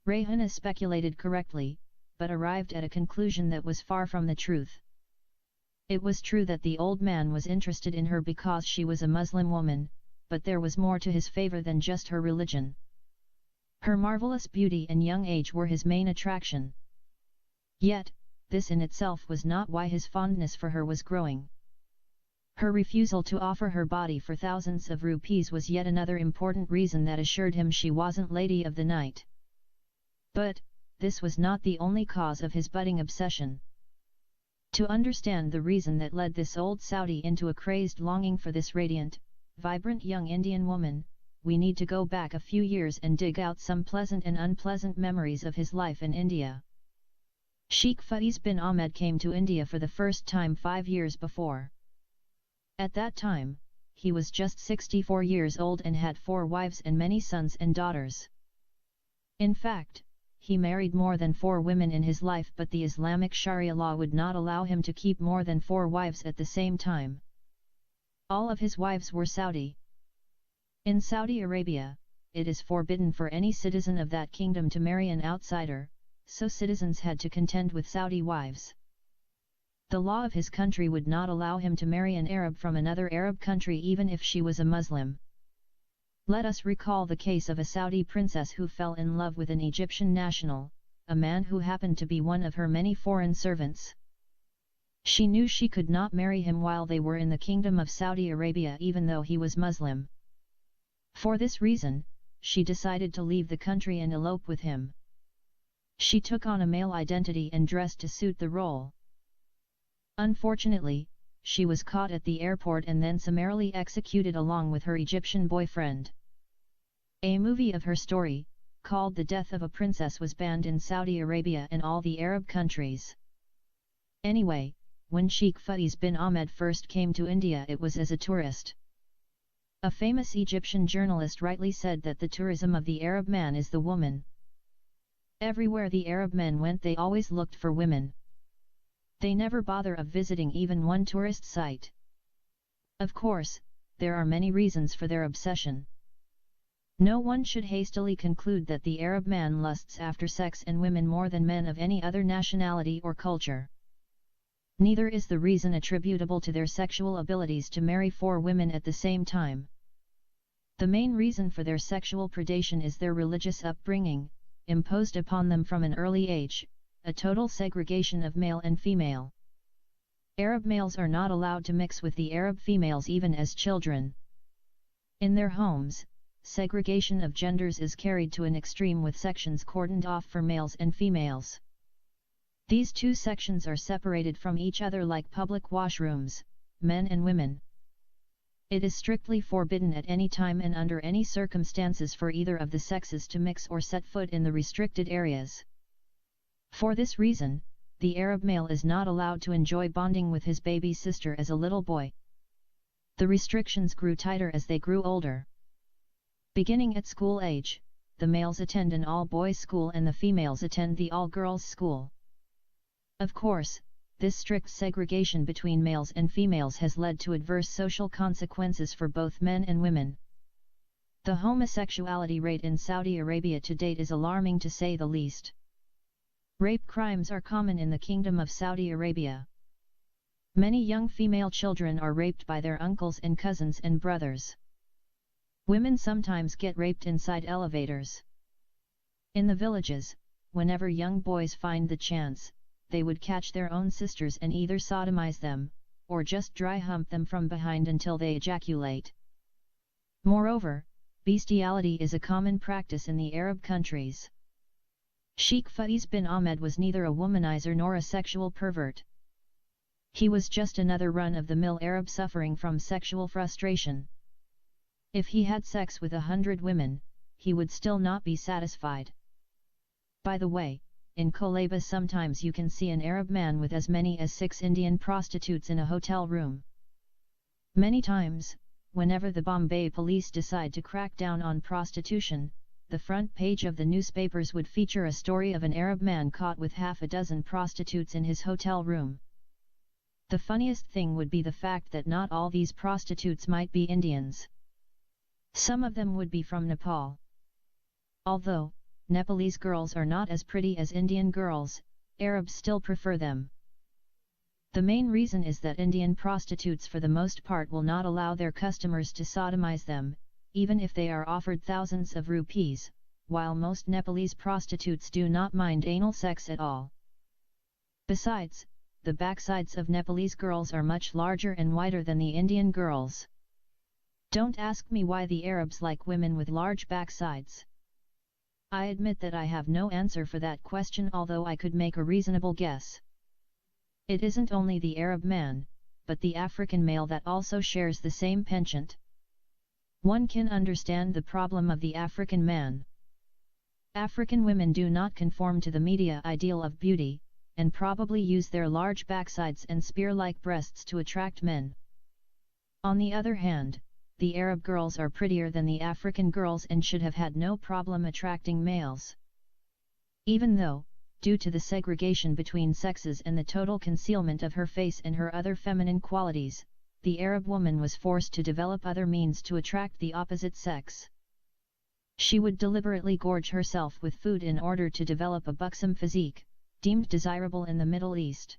Rayhana speculated correctly, but arrived at a conclusion that was far from the truth. It was true that the old man was interested in her because she was a Muslim woman, but there was more to his favor than just her religion. Her marvelous beauty and young age were his main attraction. Yet, this in itself was not why his fondness for her was growing. Her refusal to offer her body for thousands of rupees was yet another important reason that assured him she wasn't lady of the night. But, this was not the only cause of his budding obsession. To understand the reason that led this old Saudi into a crazed longing for this radiant, vibrant young Indian woman, we need to go back a few years and dig out some pleasant and unpleasant memories of his life in India. Sheikh Faiz bin Ahmed came to India for the first time 5 years before. At that time, he was just 64 years old and had 4 wives and many sons and daughters. In fact, he married more than 4 women in his life, but the Islamic Sharia law would not allow him to keep more than 4 wives at the same time. All of his wives were Saudi. In Saudi Arabia, it is forbidden for any citizen of that kingdom to marry an outsider, so citizens had to contend with Saudi wives. The law of his country would not allow him to marry an Arab from another Arab country even if she was a Muslim. Let us recall the case of a Saudi princess who fell in love with an Egyptian national, a man who happened to be one of her many foreign servants. She knew she could not marry him while they were in the kingdom of Saudi Arabia even though he was Muslim. For this reason, she decided to leave the country and elope with him. She took on a male identity and dressed to suit the role. Unfortunately, she was caught at the airport and then summarily executed along with her Egyptian boyfriend. A movie of her story, called The Death of a Princess, was banned in Saudi Arabia and all the Arab countries. Anyway, when Sheikh Faiz bin Ahmed first came to India, it was as a tourist. A famous Egyptian journalist rightly said that the tourism of the Arab man is the woman. Everywhere the Arab men went, they always looked for women. They never bother of visiting even one tourist site. Of course, there are many reasons for their obsession. No one should hastily conclude that the Arab man lusts after sex and women more than men of any other nationality or culture. Neither is the reason attributable to their sexual abilities to marry 4 women at the same time. The main reason for their sexual predation is their religious upbringing, imposed upon them from an early age, a total segregation of male and female. Arab males are not allowed to mix with the Arab females even as children. In their homes, segregation of genders is carried to an extreme with sections cordoned off for males and females. These 2 sections are separated from each other like public washrooms, men and women. It is strictly forbidden at any time and under any circumstances for either of the sexes to mix or set foot in the restricted areas. For this reason, the Arab male is not allowed to enjoy bonding with his baby sister as a little boy. The restrictions grew tighter as they grew older. Beginning at school age, the males attend an all-boys school and the females attend the all-girls school. Of course, this strict segregation between males and females has led to adverse social consequences for both men and women. The homosexuality rate in Saudi Arabia to date is alarming to say the least. Rape crimes are common in the Kingdom of Saudi Arabia. Many young female children are raped by their uncles and cousins and brothers. Women sometimes get raped inside elevators. In the villages, whenever young boys find the chance, they would catch their own sisters and either sodomize them, or just dry hump them from behind until they ejaculate. Moreover, bestiality is a common practice in the Arab countries. Sheikh Faiz bin Ahmed was neither a womanizer nor a sexual pervert. He was just another run-of-the-mill Arab suffering from sexual frustration. If he had sex with 100 women, he would still not be satisfied. By the way, in Colaba sometimes you can see an Arab man with as many as 6 Indian prostitutes in a hotel room. Many times, whenever the Bombay police decide to crack down on prostitution, the front page of the newspapers would feature a story of an Arab man caught with half a dozen prostitutes in his hotel room. The funniest thing would be the fact that not all these prostitutes might be Indians. Some of them would be from Nepal. Although, Nepalese girls are not as pretty as Indian girls, Arabs still prefer them. The main reason is that Indian prostitutes for the most part will not allow their customers to sodomize them, even if they are offered thousands of rupees, while most Nepalese prostitutes do not mind anal sex at all. Besides, the backsides of Nepalese girls are much larger and wider than the Indian girls. Don't ask me why the Arabs like women with large backsides. I admit that I have no answer for that question, although I could make a reasonable guess. It isn't only the Arab man, but the African male that also shares the same penchant. One can understand the problem of the African man. African women do not conform to the media ideal of beauty, and probably use their large backsides and spear-like breasts to attract men. On the other hand, the Arab girls are prettier than the African girls and should have had no problem attracting males. Even though, due to the segregation between sexes and the total concealment of her face and her other feminine qualities, the Arab woman was forced to develop other means to attract the opposite sex. She would deliberately gorge herself with food in order to develop a buxom physique, deemed desirable in the Middle East.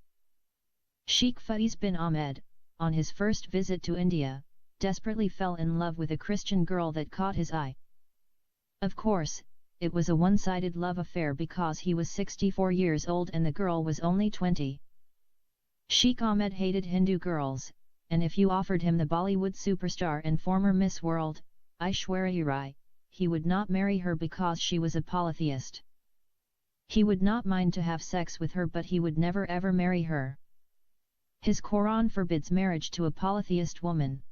Sheikh Faiz bin Ahmed, on his first visit to India, desperately fell in love with a Christian girl that caught his eye. Of course, it was a one-sided love affair because he was 64 years old and the girl was only 20. Sheikh Ahmed hated Hindu girls, and if you offered him the Bollywood superstar and former Miss World, Aishwarya Rai, he would not marry her because she was a polytheist. He would not mind to have sex with her, but he would never ever marry her. His Quran forbids marriage to a polytheist woman.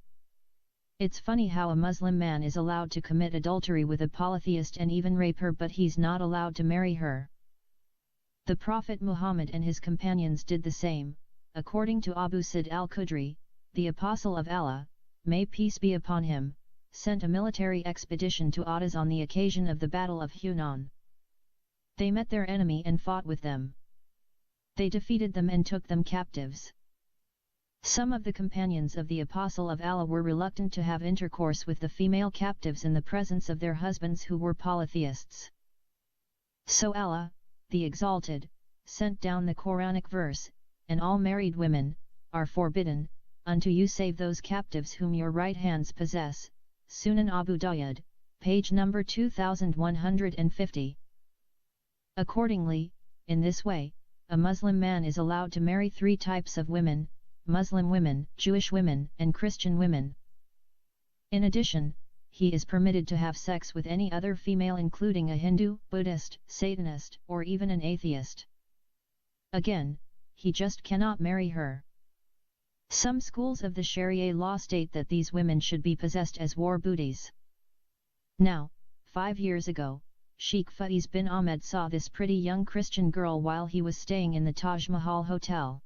It's funny how a Muslim man is allowed to commit adultery with a polytheist and even rape her, but he's not allowed to marry her. The Prophet Muhammad and his companions did the same. According to Abu Sa'id al-Khudri, the Apostle of Allah, may peace be upon him, sent a military expedition to Autaz on the occasion of the Battle of Hunain. They met their enemy and fought with them. They defeated them and took them captives. Some of the companions of the Apostle of Allah were reluctant to have intercourse with the female captives in the presence of their husbands who were polytheists. So Allah, the Exalted, sent down the Quranic verse, "And all married women are forbidden unto you save those captives whom your right hands possess." Sunan Abu Dawud, page number 2150. Accordingly, in this way, a Muslim man is allowed to marry three types of women: Muslim women, Jewish women, and Christian women. In addition, he is permitted to have sex with any other female, including a Hindu, Buddhist, Satanist, or even an atheist. Again, he just cannot marry her. Some schools of the Sharia law state that these women should be possessed as war booties. Now, 5 years ago, Sheikh Faiz bin Ahmed saw this pretty young Christian girl while he was staying in the Taj Mahal Hotel.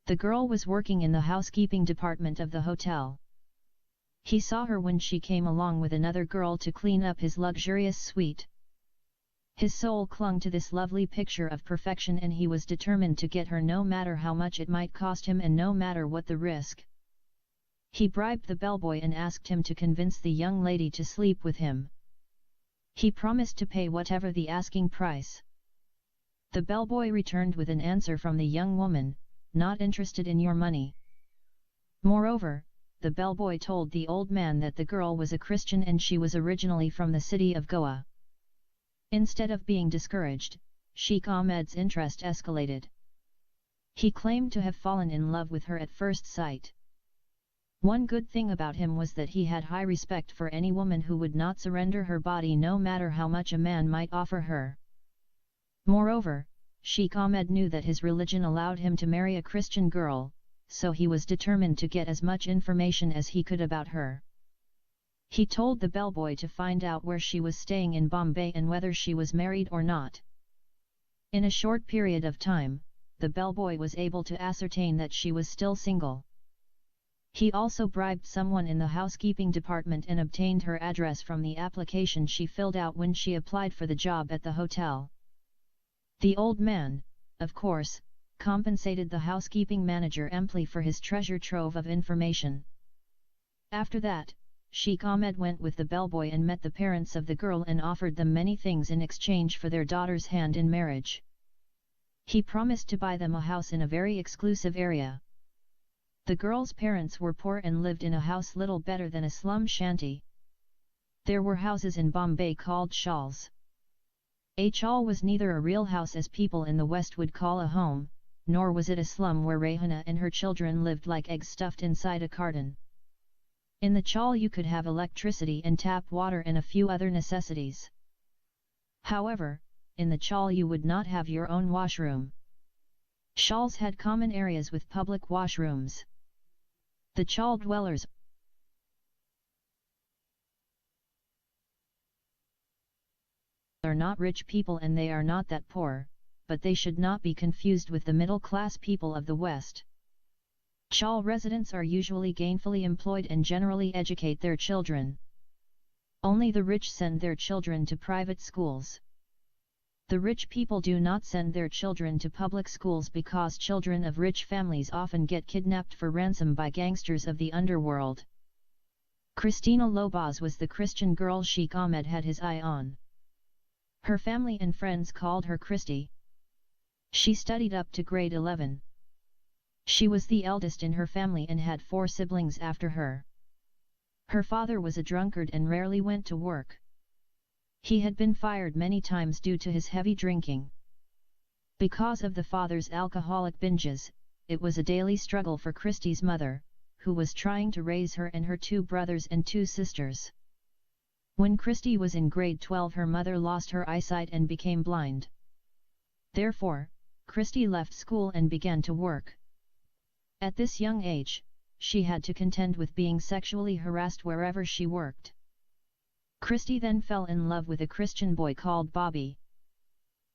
The girl was working in the housekeeping department of the hotel. He saw her when she came along with another girl to clean up his luxurious suite. His soul clung to this lovely picture of perfection and he was determined to get her no matter how much it might cost him and no matter what the risk. He bribed the bellboy and asked him to convince the young lady to sleep with him. He promised to pay whatever the asking price. The bellboy returned with an answer from the young woman, "Not interested in your money." Moreover, the bellboy told the old man that the girl was a Christian and she was originally from the city of Goa. Instead of being discouraged, Sheikh Ahmed's interest escalated. He claimed to have fallen in love with her at first sight. One good thing about him was that he had high respect for any woman who would not surrender her body no matter how much a man might offer her. Moreover, Sheikh Ahmed knew that his religion allowed him to marry a Christian girl, so he was determined to get as much information as he could about her. He told the bellboy to find out where she was staying in Bombay and whether she was married or not. In a short period of time, the bellboy was able to ascertain that she was still single. He also bribed someone in the housekeeping department and obtained her address from the application she filled out when she applied for the job at the hotel. The old man, of course, compensated the housekeeping manager amply for his treasure trove of information. After that, Sheikh Ahmed went with the bellboy and met the parents of the girl and offered them many things in exchange for their daughter's hand in marriage. He promised to buy them a house in a very exclusive area. The girl's parents were poor and lived in a house little better than a slum shanty. There were houses in Bombay called chawls. A chawl was neither a real house as people in the West would call a home, nor was it a slum where Rehana and her children lived like eggs stuffed inside a carton. In the chawl you could have electricity and tap water and a few other necessities. However, in the chawl you would not have your own washroom. Chawls had common areas with public washrooms. The chawl dwellers are not rich people and they are not that poor, but they should not be confused with the middle-class people of the West. Chawl residents are usually gainfully employed and generally educate their children. Only the rich send their children to private schools. The rich people do not send their children to public schools because children of rich families often get kidnapped for ransom by gangsters of the underworld. Christina Lobaz was the Christian girl Sheikh Ahmed had his eye on. Her family and friends called her Christy. She studied up to grade 11. She was the eldest in her family and had 4 siblings after her. Her father was a drunkard and rarely went to work. He had been fired many times due to his heavy drinking. Because of the father's alcoholic binges, it was a daily struggle for Christy's mother, who was trying to raise her and her 2 brothers and 2 sisters. When Christy was in grade 12, her mother lost her eyesight and became blind. Therefore, Christy left school and began to work. At this young age, she had to contend with being sexually harassed wherever she worked. Christy then fell in love with a Christian boy called Bobby.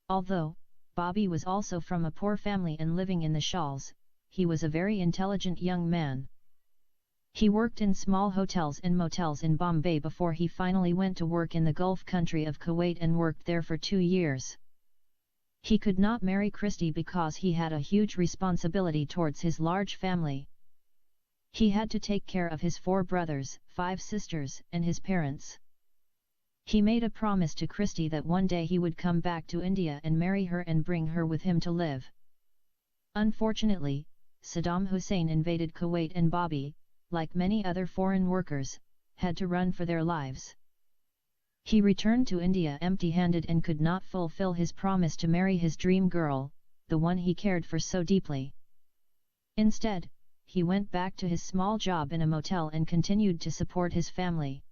Although Bobby was also from a poor family and living in the chawls, he was a very intelligent young man. He worked in small hotels and motels in Bombay before he finally went to work in the Gulf country of Kuwait and worked there for 2 years. He could not marry Christy because he had a huge responsibility towards his large family. He had to take care of his 4 brothers, 5 sisters, and his parents. He made a promise to Christy that one day he would come back to India and marry her and bring her with him to live. Unfortunately, Saddam Hussein invaded Kuwait and Bobby, like many other foreign workers, had to run for their lives. He returned to India empty-handed and could not fulfill his promise to marry his dream girl, the one he cared for so deeply. Instead, he went back to his small job in a motel and continued to support his family.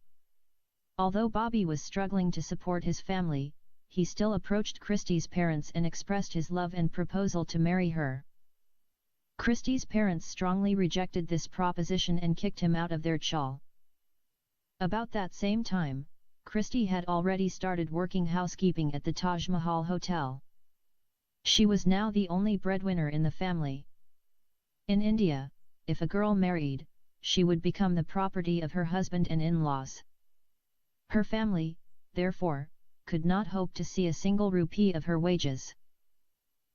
Although Bobby was struggling to support his family, he still approached Christy's parents and expressed his love and proposal to marry her. Christy's parents strongly rejected this proposition and kicked him out of their chawl. About that same time, Christy had already started working housekeeping at the Taj Mahal Hotel. She was now the only breadwinner in the family. In India, if a girl married, she would become the property of her husband and in-laws. Her family, therefore, could not hope to see a single rupee of her wages.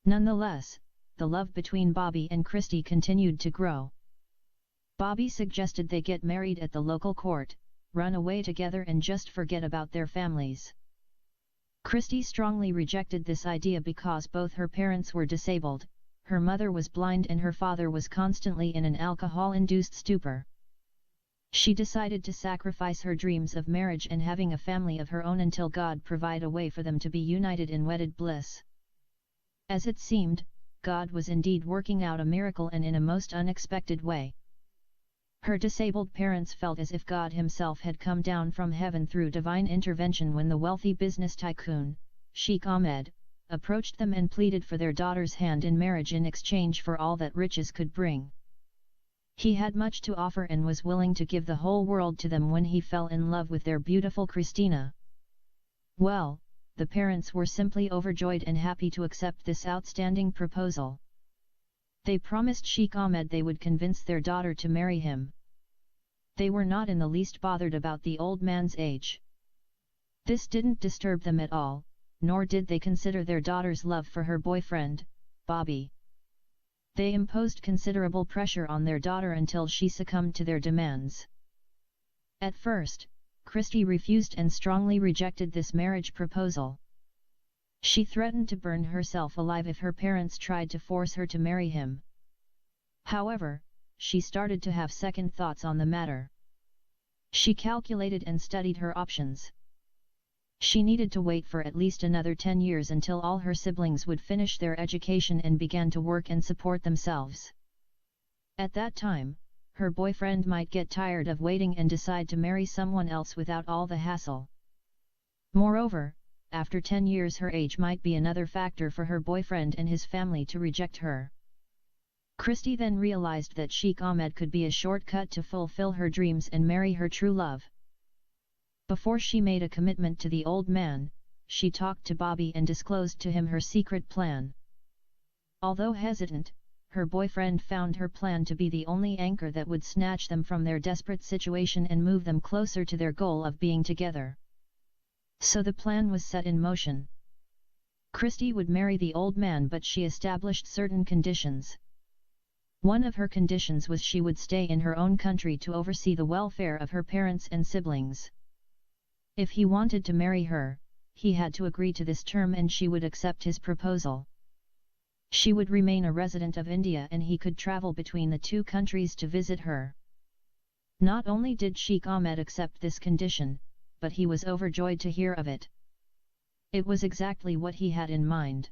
Nonetheless, the love between Bobby and Christy continued to grow. Bobby suggested they get married at the local court, run away together and just forget about their families. Christy strongly rejected this idea because both her parents were disabled, her mother was blind and her father was constantly in an alcohol-induced stupor. She decided to sacrifice her dreams of marriage and having a family of her own until God provide a way for them to be united in wedded bliss. As it seemed, God was indeed working out a miracle and in a most unexpected way. Her disabled parents felt as if God himself had come down from heaven through divine intervention when the wealthy business tycoon, Sheikh Ahmed, approached them and pleaded for their daughter's hand in marriage in exchange for all that riches could bring. He had much to offer and was willing to give the whole world to them when he fell in love with their beautiful Christina. Well, the parents were simply overjoyed and happy to accept this outstanding proposal. They promised Sheikh Ahmed they would convince their daughter to marry him. They were not in the least bothered about the old man's age. This didn't disturb them at all, nor did they consider their daughter's love for her boyfriend, Bobby. They imposed considerable pressure on their daughter until she succumbed to their demands. At first, Christie refused and strongly rejected this marriage proposal. She threatened to burn herself alive if her parents tried to force her to marry him. However, she started to have second thoughts on the matter. She calculated and studied her options. She needed to wait for at least another 10 years until all her siblings would finish their education and began to work and support themselves. At that time, her boyfriend might get tired of waiting and decide to marry someone else without all the hassle. Moreover, after 10 years her age might be another factor for her boyfriend and his family to reject her. Christie then realized that Sheikh Ahmed could be a shortcut to fulfill her dreams and marry her true love. Before she made a commitment to the old man, she talked to Bobby and disclosed to him her secret plan. Although hesitant, her boyfriend found her plan to be the only anchor that would snatch them from their desperate situation and move them closer to their goal of being together. So the plan was set in motion. Christie would marry the old man, but she established certain conditions. One of her conditions was she would stay in her own country to oversee the welfare of her parents and siblings. If he wanted to marry her, he had to agree to this term and she would accept his proposal. She would remain a resident of India and he could travel between the two countries to visit her. Not only did Sheikh Ahmed accept this condition, but he was overjoyed to hear of it. It was exactly what he had in mind.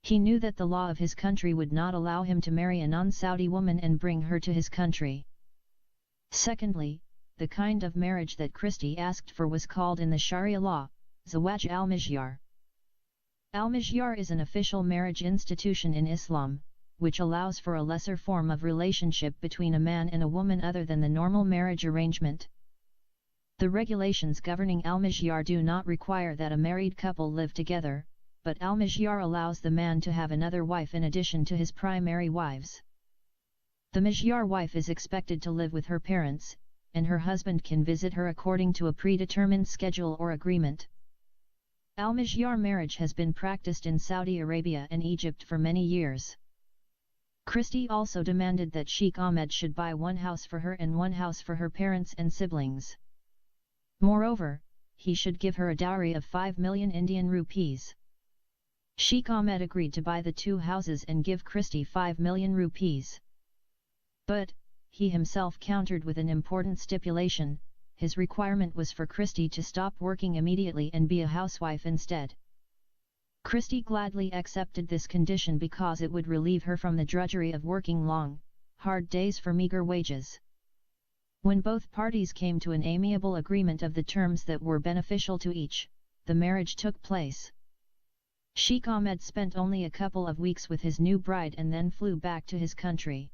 He knew that the law of his country would not allow him to marry a non-Saudi woman and bring her to his country. Secondly, the kind of marriage that Christie asked for was called in the Sharia law, Zawaj al-Mihyar. Al-Mihyar is an official marriage institution in Islam, which allows for a lesser form of relationship between a man and a woman other than the normal marriage arrangement. The regulations governing Al-Mihyar do not require that a married couple live together, but Al-Mihyar allows the man to have another wife in addition to his primary wives. The Mihyar wife is expected to live with her parents, and her husband can visit her according to a predetermined schedule or agreement. Al-Mihyar marriage has been practiced in Saudi Arabia and Egypt for many years. Christie also demanded that Sheikh Ahmed should buy one house for her and one house for her parents and siblings. Moreover, he should give her a dowry of 5 million Indian rupees. Sheikh Ahmed agreed to buy the 2 houses and give Christie 5 million rupees. But, he himself countered with an important stipulation. His requirement was for Christie to stop working immediately and be a housewife instead. Christie gladly accepted this condition because it would relieve her from the drudgery of working long, hard days for meager wages. When both parties came to an amiable agreement of the terms that were beneficial to each, the marriage took place. Sheikh Ahmed spent only a couple of weeks with his new bride and then flew back to his country.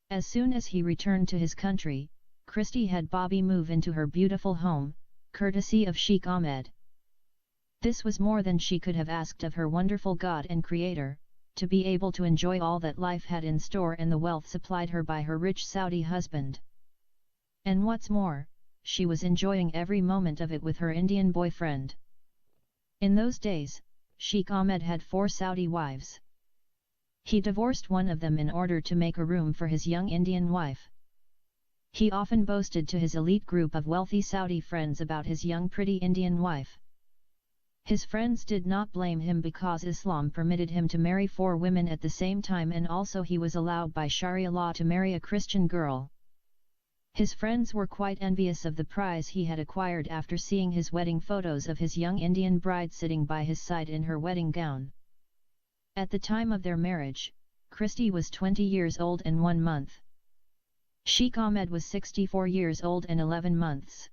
As soon as he returned to his country, Christie had Bobby move into her beautiful home, courtesy of Sheikh Ahmed. This was more than she could have asked of her wonderful God and Creator, to be able to enjoy all that life had in store and the wealth supplied her by her rich Saudi husband. And what's more, she was enjoying every moment of it with her Indian boyfriend. In those days, Sheikh Ahmed had 4 Saudi wives. He divorced one of them in order to make a room for his young Indian wife. He often boasted to his elite group of wealthy Saudi friends about his young pretty Indian wife. His friends did not blame him because Islam permitted him to marry 4 women at the same time, and also he was allowed by Sharia law to marry a Christian girl. His friends were quite envious of the prize he had acquired after seeing his wedding photos of his young Indian bride sitting by his side in her wedding gown. At the time of their marriage, Christie was 20 years old and 1 month. Sheikh Ahmed was 64 years old and 11 months.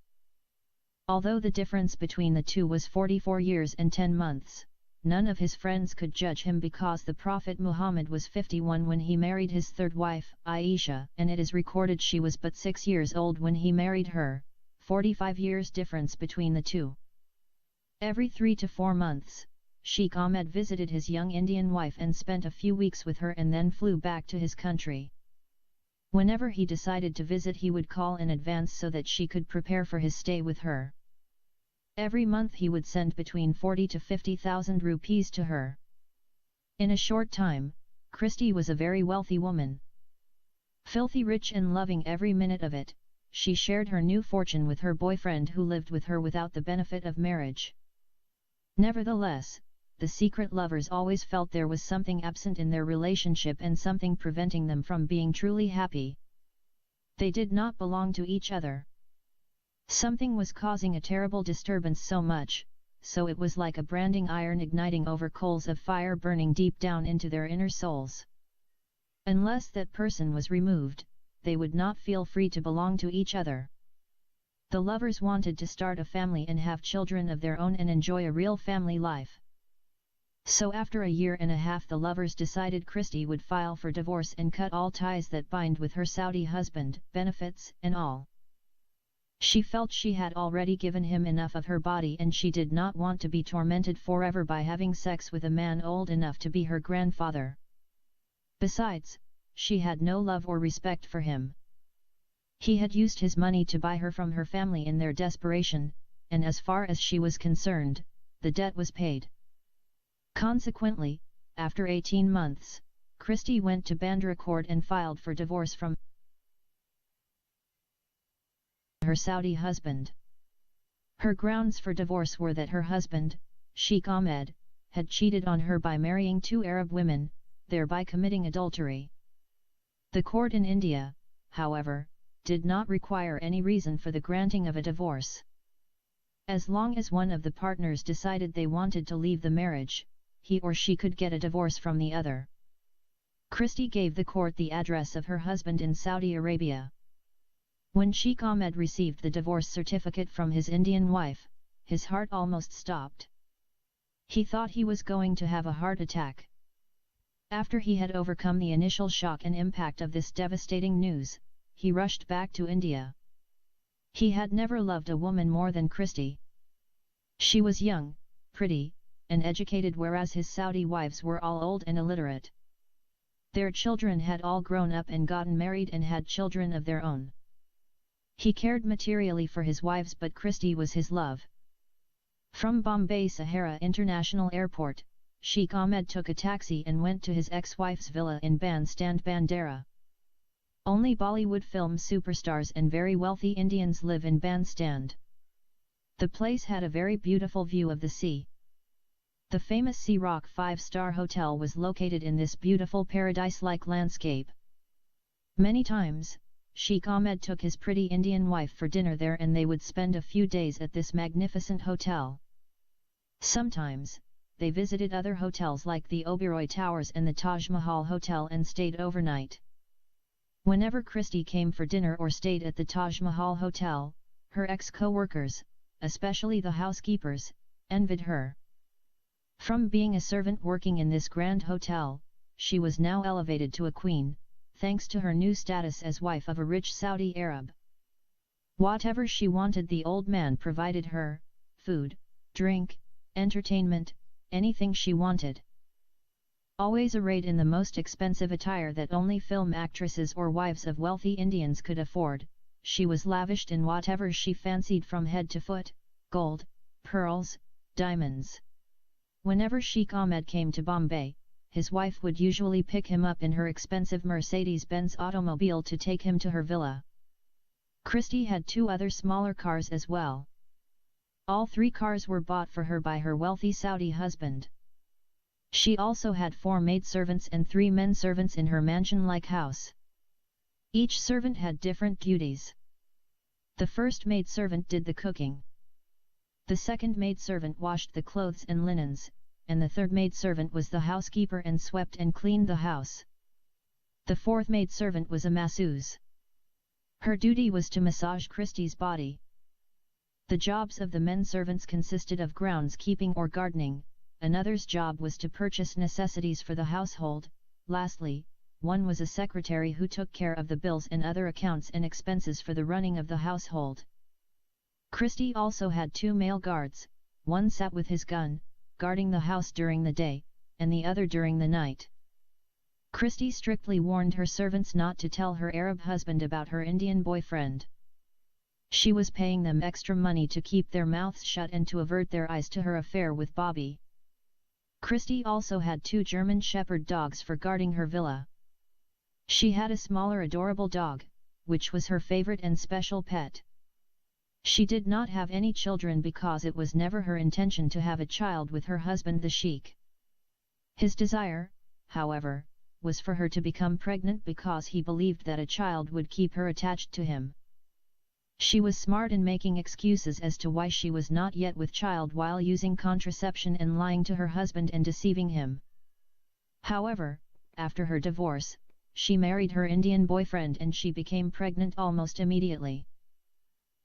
Although the difference between the two was 44 years and 10 months, none of his friends could judge him because the Prophet Muhammad was 51 when he married his 3rd wife, Aisha, and it is recorded she was but 6 years old when he married her, 45 years difference between the two. Every 3 to 4 months, Sheikh Ahmed visited his young Indian wife and spent a few weeks with her and then flew back to his country. Whenever he decided to visit, he would call in advance so that she could prepare for his stay with her. Every month he would send between 40 to 50,000 rupees to her. In a short time, Christie was a very wealthy woman. Filthy rich and loving every minute of it, she shared her new fortune with her boyfriend who lived with her without the benefit of marriage. Nevertheless, the secret lovers always felt there was something absent in their relationship and something preventing them from being truly happy. They did not belong to each other. Something was causing a terrible disturbance so much, so it was like a branding iron igniting over coals of fire burning deep down into their inner souls. Unless that person was removed, they would not feel free to belong to each other. The lovers wanted to start a family and have children of their own and enjoy a real family life. So after a year and a half the lovers decided Christy would file for divorce and cut all ties that bind with her Saudi husband, benefits and all. She felt she had already given him enough of her body and she did not want to be tormented forever by having sex with a man old enough to be her grandfather. Besides, she had no love or respect for him. He had used his money to buy her from her family in their desperation, and as far as she was concerned, the debt was paid. Consequently, after 18 months, Christy went to Bandra court and filed for divorce from her Saudi husband. Her grounds for divorce were that her husband, Sheikh Ahmed, had cheated on her by marrying 2 Arab women, thereby committing adultery. The court in India, however, did not require any reason for the granting of a divorce. As long as one of the partners decided they wanted to leave the marriage, he or she could get a divorce from the other. Christy gave the court the address of her husband in Saudi Arabia. When Sheikh Ahmed received the divorce certificate from his Indian wife, his heart almost stopped. He thought he was going to have a heart attack. After he had overcome the initial shock and impact of this devastating news, he rushed back to India. He had never loved a woman more than Christy. She was young, pretty, and educated, whereas his Saudi wives were all old and illiterate. Their children had all grown up and gotten married and had children of their own. He cared materially for his wives, but Christy was his love. From Bombay Sahara International Airport, Sheikh Ahmed took a taxi and went to his ex-wife's villa in Bandstand Bandera. Only Bollywood film superstars and very wealthy Indians live in Bandstand. The place had a very beautiful view of the sea. The famous Sea Rock 5-star hotel was located in this beautiful paradise-like landscape. Many times, Sheikh Ahmed took his pretty Indian wife for dinner there and they would spend a few days at this magnificent hotel. Sometimes, they visited other hotels like the Oberoi Towers and the Taj Mahal Hotel and stayed overnight. Whenever Christy came for dinner or stayed at the Taj Mahal Hotel, her ex-co-workers, especially the housekeepers, envied her. From being a servant working in this grand hotel, she was now elevated to a queen, thanks to her new status as wife of a rich Saudi Arab. Whatever she wanted the old man provided her: food, drink, entertainment, anything she wanted. Always arrayed in the most expensive attire that only film actresses or wives of wealthy Indians could afford, she was lavished in whatever she fancied from head to foot: gold, pearls, diamonds. Whenever Sheikh Ahmed came to Bombay, his wife would usually pick him up in her expensive Mercedes-Benz automobile to take him to her villa. Christy had 2 other smaller cars as well. All 3 cars were bought for her by her wealthy Saudi husband. She also had 4 maidservants and 3 men servants in her mansion-like house. Each servant had different duties. The first maidservant did the cooking. The second maidservant washed the clothes and linens, and the third maidservant was the housekeeper and swept and cleaned the house. The fourth maidservant was a masseuse. Her duty was to massage Christy's body. The jobs of the men servants consisted of groundskeeping or gardening, another's job was to purchase necessities for the household, lastly, one was a secretary who took care of the bills and other accounts and expenses for the running of the household. Christy also had 2 male guards, one sat with his gun, guarding the house during the day, and the other during the night. Christy strictly warned her servants not to tell her Arab husband about her Indian boyfriend. She was paying them extra money to keep their mouths shut and to avert their eyes to her affair with Bobby. Christy also had 2 German Shepherd dogs for guarding her villa. She had a smaller adorable dog, which was her favorite and special pet. She did not have any children because it was never her intention to have a child with her husband the sheikh. His desire, however, was for her to become pregnant because he believed that a child would keep her attached to him. She was smart in making excuses as to why she was not yet with child while using contraception and lying to her husband and deceiving him. However, after her divorce, she married her Indian boyfriend and she became pregnant almost immediately.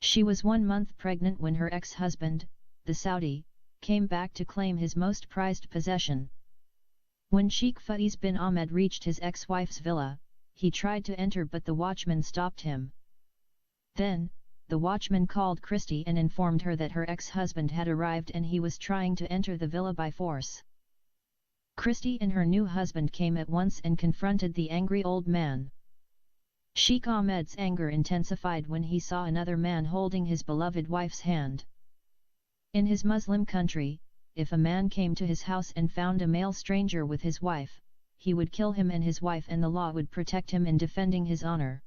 She was 1 month pregnant when her ex-husband, the Saudi, came back to claim his most prized possession. When Sheikh Faiz bin Ahmed reached his ex-wife's villa, he tried to enter but the watchman stopped him. Then, the watchman called Christie and informed her that her ex-husband had arrived and he was trying to enter the villa by force. Christie and her new husband came at once and confronted the angry old man. Sheikh Ahmed's anger intensified when he saw another man holding his beloved wife's hand. In his Muslim country, if a man came to his house and found a male stranger with his wife, he would kill him and his wife and the law would protect him in defending his honor.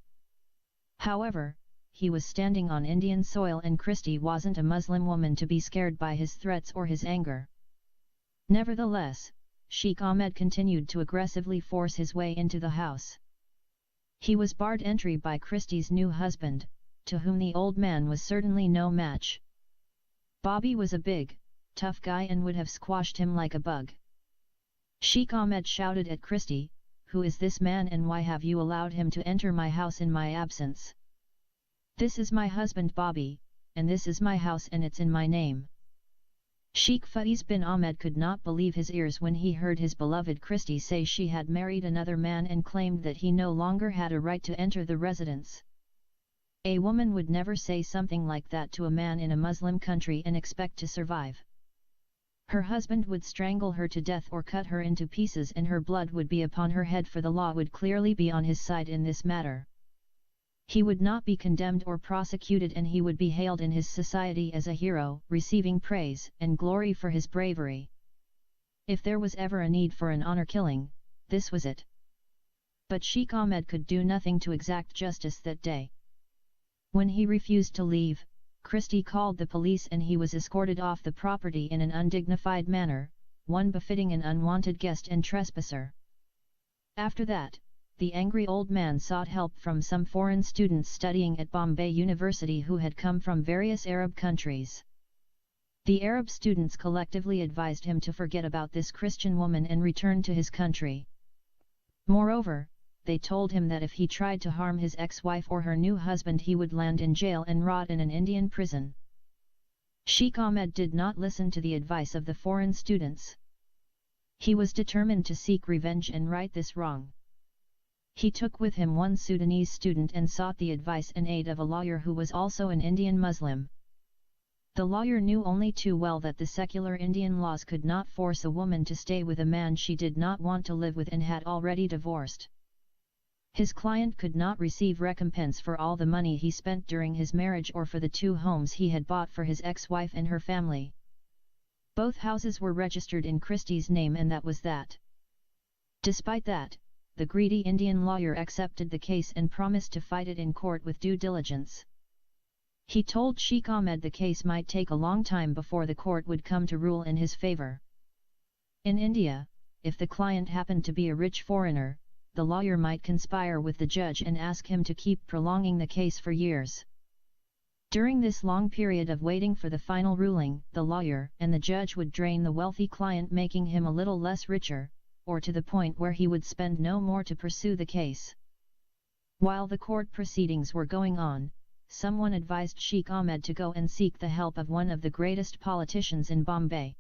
However, he was standing on Indian soil and Christie wasn't a Muslim woman to be scared by his threats or his anger. Nevertheless, Sheikh Ahmed continued to aggressively force his way into the house. He was barred entry by Christie's new husband, to whom the old man was certainly no match. Bobby was a big, tough guy and would have squashed him like a bug. Sheikh Ahmed shouted at Christie, "Who is this man and why have you allowed him to enter my house in my absence? This is my husband Bobby, and this is my house and it's in my name." Sheikh Faiz bin Ahmed could not believe his ears when he heard his beloved Christie say she had married another man and claimed that he no longer had a right to enter the residence. A woman would never say something like that to a man in a Muslim country and expect to survive. Her husband would strangle her to death or cut her into pieces and her blood would be upon her head, for the law would clearly be on his side in this matter. He would not be condemned or prosecuted and he would be hailed in his society as a hero, receiving praise and glory for his bravery. If there was ever a need for an honor killing, this was it. But Sheikh Ahmed could do nothing to exact justice that day. When he refused to leave, Christie called the police and he was escorted off the property in an undignified manner, one befitting an unwanted guest and trespasser. After that, the angry old man sought help from some foreign students studying at Bombay University who had come from various Arab countries. The Arab students collectively advised him to forget about this Christian woman and return to his country. Moreover, they told him that if he tried to harm his ex-wife or her new husband he would land in jail and rot in an Indian prison. Sheikh Ahmed did not listen to the advice of the foreign students. He was determined to seek revenge and right this wrong. He took with him one Sudanese student and sought the advice and aid of a lawyer who was also an Indian Muslim. The lawyer knew only too well that the secular Indian laws could not force a woman to stay with a man she did not want to live with and had already divorced. His client could not receive recompense for all the money he spent during his marriage or for the 2 homes he had bought for his ex-wife and her family. Both houses were registered in Christie's name and that was that. Despite that, the greedy Indian lawyer accepted the case and promised to fight it in court with due diligence. He told Sheikh Ahmed the case might take a long time before the court would come to rule in his favor. In India, if the client happened to be a rich foreigner, the lawyer might conspire with the judge and ask him to keep prolonging the case for years. During this long period of waiting for the final ruling, the lawyer and the judge would drain the wealthy client, making him a little less richer, or to the point where he would spend no more to pursue the case. While the court proceedings were going on, someone advised Sheikh Ahmed to go and seek the help of one of the greatest politicians in Bombay.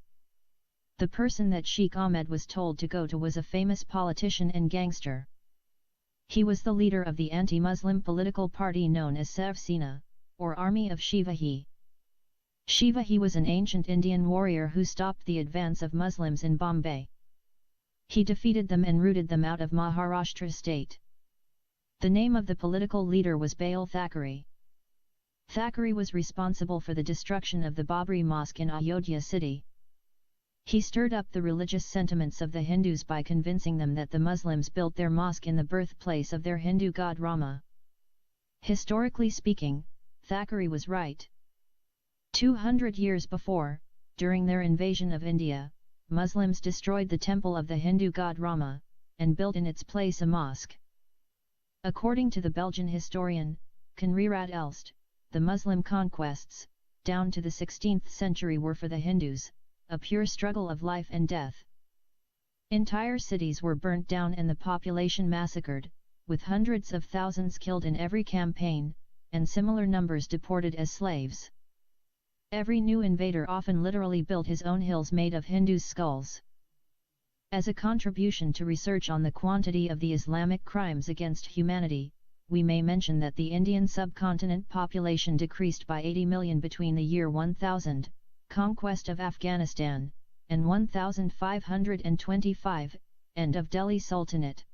The person that Sheikh Ahmed was told to go to was a famous politician and gangster. He was the leader of the anti-Muslim political party known as Shiv Sena, or Army of Shivaji. Shivaji was an ancient Indian warrior who stopped the advance of Muslims in Bombay. He defeated them and rooted them out of Maharashtra state. The name of the political leader was Bail Thackeray. Thackeray was responsible for the destruction of the Babri Mosque in Ayodhya city. He stirred up the religious sentiments of the Hindus by convincing them that the Muslims built their mosque in the birthplace of their Hindu god Rama. Historically speaking, Thackeray was right. 200 years before, during their invasion of India, Muslims destroyed the temple of the Hindu god Rama, and built in its place a mosque. According to the Belgian historian, Conrad Elst, the Muslim conquests, down to the 16th century were for the Hindus, a pure struggle of life and death. Entire cities were burnt down and the population massacred, with hundreds of thousands killed in every campaign, and similar numbers deported as slaves. Every new invader often literally built his own hills made of Hindus' skulls. As a contribution to research on the quantity of the Islamic crimes against humanity, we may mention that the Indian subcontinent population decreased by 80 million between the year 1000, conquest of Afghanistan, and 1525, end of Delhi Sultanate.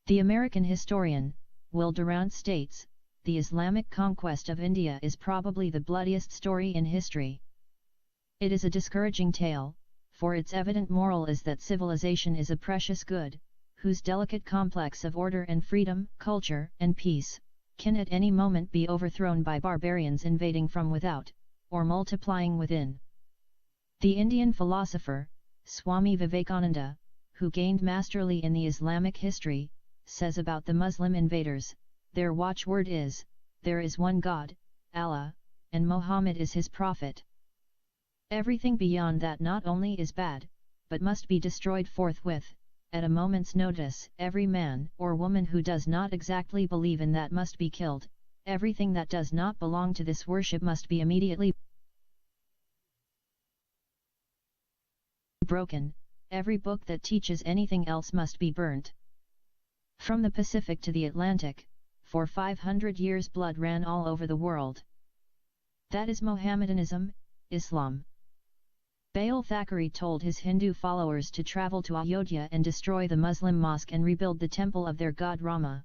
The American historian, Will Durant states, the Islamic conquest of India is probably the bloodiest story in history. It is a discouraging tale, for its evident moral is that civilization is a precious good, whose delicate complex of order and freedom, culture and peace, can at any moment be overthrown by barbarians invading from without, or multiplying within. The Indian philosopher, Swami Vivekananda, who gained masterly in the Islamic history, says about the Muslim invaders, their watchword is, there is one God, Allah, and Muhammad is his prophet. Everything beyond that not only is bad, but must be destroyed forthwith, at a moment's notice. Every man or woman who does not exactly believe in that must be killed, everything that does not belong to this worship must be immediately broken, every book that teaches anything else must be burnt. From the Pacific to the Atlantic, for 500 years blood ran all over the world. That is Mohammedanism, Islam. Bale Thackeray told his Hindu followers to travel to Ayodhya and destroy the Muslim mosque and rebuild the temple of their god Rama.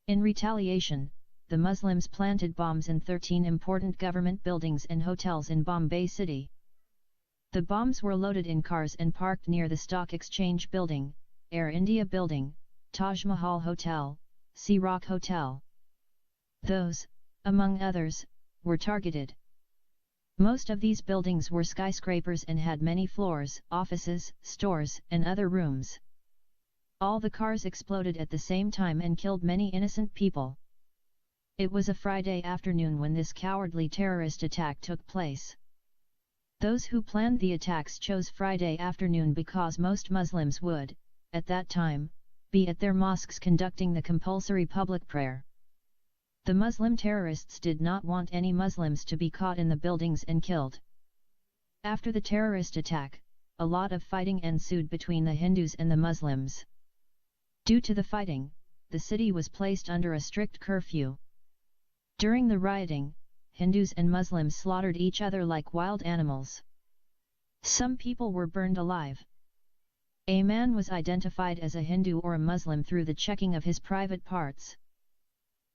In retaliation, the Muslims planted bombs in 13 important government buildings and hotels in Bombay City. The bombs were loaded in cars and parked near the Stock Exchange Building, Air India Building, Taj Mahal Hotel, Sea Rock Hotel. Those, among others, were targeted. Most of these buildings were skyscrapers and had many floors, offices, stores, and other rooms. All the cars exploded at the same time and killed many innocent people. It was a Friday afternoon when this cowardly terrorist attack took place. Those who planned the attacks chose Friday afternoon because most Muslims would, at that time, be at their mosques conducting the compulsory public prayer. The Muslim terrorists did not want any Muslims to be caught in the buildings and killed. After the terrorist attack, a lot of fighting ensued between the Hindus and the Muslims. Due to the fighting, the city was placed under a strict curfew. During the rioting, Hindus and Muslims slaughtered each other like wild animals. Some people were burned alive. A man was identified as a Hindu or a Muslim through the checking of his private parts.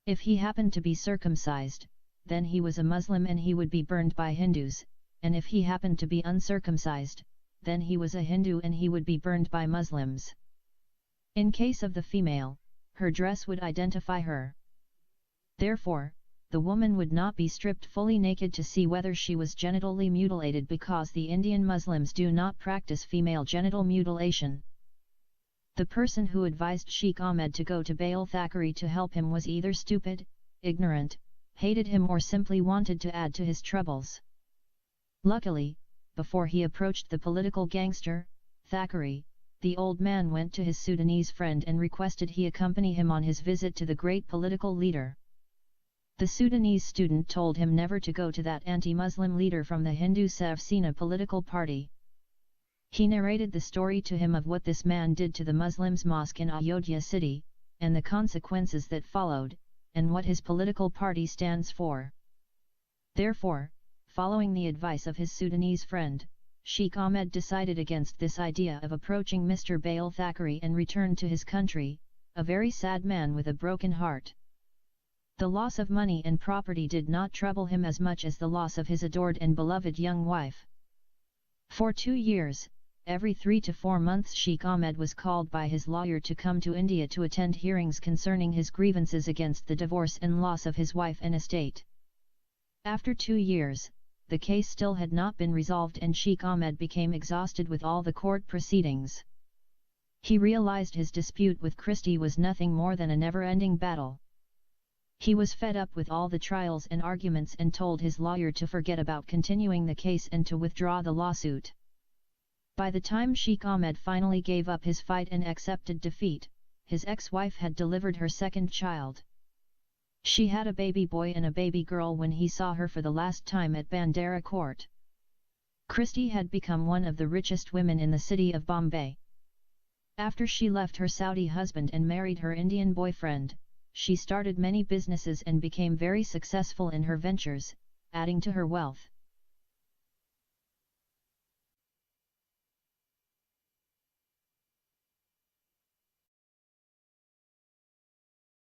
If he happened to be circumcised, then he was a Muslim and he would be burned by Hindus, and if he happened to be uncircumcised, then he was a Hindu and he would be burned by Muslims. In case of the female, her dress would identify her. Therefore, the woman would not be stripped fully naked to see whether she was genitally mutilated because the Indian Muslims do not practice female genital mutilation. The person who advised Sheikh Ahmed to go to Bale Thackeray to help him was either stupid, ignorant, hated him or simply wanted to add to his troubles. Luckily, before he approached the political gangster, Thackeray, the old man went to his Sudanese friend and requested he accompany him on his visit to the great political leader. The Sudanese student told him never to go to that anti-Muslim leader from the Hindu Shiv Sena political party. He narrated the story to him of what this man did to the Muslims' mosque in Ayodhya city, and the consequences that followed, and what his political party stands for. Therefore, following the advice of his Sudanese friend, Sheikh Ahmed decided against this idea of approaching Mr. Bale Thackeray and returned to his country, a very sad man with a broken heart. The loss of money and property did not trouble him as much as the loss of his adored and beloved young wife. For 2 years, every 3 to 4 months Sheikh Ahmed was called by his lawyer to come to India to attend hearings concerning his grievances against the divorce and loss of his wife and estate. After 2 years, the case still had not been resolved and Sheikh Ahmed became exhausted with all the court proceedings. He realized his dispute with Christie was nothing more than a never-ending battle. He was fed up with all the trials and arguments and told his lawyer to forget about continuing the case and to withdraw the lawsuit. By the time Sheikh Ahmed finally gave up his fight and accepted defeat, his ex-wife had delivered her second child. She had a baby boy and a baby girl when he saw her for the last time at Bandera Court. Christie had become one of the richest women in the city of Bombay. After she left her Saudi husband and married her Indian boyfriend, she started many businesses and became very successful in her ventures, adding to her wealth.